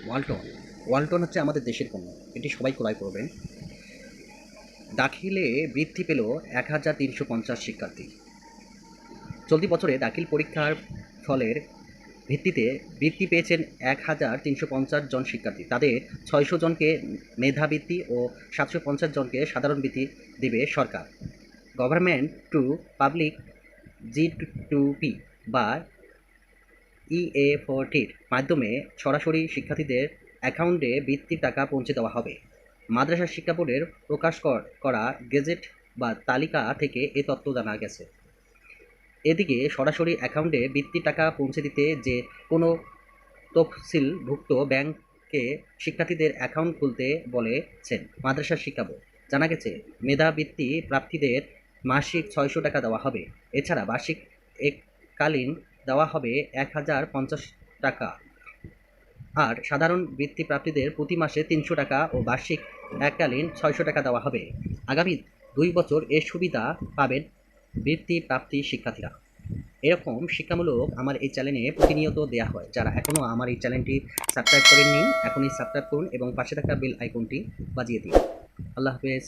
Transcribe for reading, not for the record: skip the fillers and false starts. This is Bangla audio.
ওয়ালটন। ওয়ালটন হচ্ছে আমাদের দেশের পণ্য, এটি সবাই ক্রয় করবেন। দাখিলে বৃদ্ধি পেল ১,৩৫০ শিক্ষার্থী। চলতি বছরে দাখিল পরীক্ষার ফলের ভিত্তিতে বৃত্তি পেয়েছেন ১,৩৫০ জন শিক্ষার্থী। তাদের ৬০০ জনকে মেধাবৃত্তি ও ৭৫০ জনকে সাধারণ বৃত্তি দেবে সরকার। গভর্নমেন্ট টু পাবলিক G2P বা EA40-র মাধ্যমে সরাসরি শিক্ষার্থীদের অ্যাকাউন্টে বৃত্তির টাকা পৌঁছে দেওয়া হবে। মাদ্রাসা শিক্ষা বোর্ডের প্রকাশ করা গেজেট বা তালিকা থেকে এ তথ্য জানা গেছে। এদিকে সরাসরি অ্যাকাউন্টে বৃত্তির টাকা পৌঁছে দিতে যে কোনো তফসিলভুক্ত ব্যাংকে শিক্ষার্থীদের অ্যাকাউন্ট খুলতে বলেছেন মাদ্রাসা শিক্ষা বোর্ড। জানা গেছে, মেধাবৃত্তি প্রাপ্তিদের মাসিক ৬০০ টাকা দেওয়া হবে। এছাড়া বার্ষিক এককালীন দেওয়া হবে ১,০৫০ টাকা। আর সাধারণ বৃত্তি প্রাপ্তিদের প্রতি মাসে ৩০০ টাকা ও বার্ষিক এককালীন ৬০০ টাকা দেওয়া হবে। আগামী ২ বছর এ সুবিধা পাবেন বৃত্তি প্রাপ্তি শিক্ষার্থীরা। এরকম শিক্ষামূলক আমার এই চ্যানেলে প্রতিনিয়ত দেয়া হয়। যারা এখনও আমার এই চ্যানেলটি সাবস্ক্রাইব করেননি, এখনই সাবস্ক্রাইব করুন এবং পাশে থাকা বেল আইকনটি বাজিয়ে দিন। আল্লাহ হাফেজ।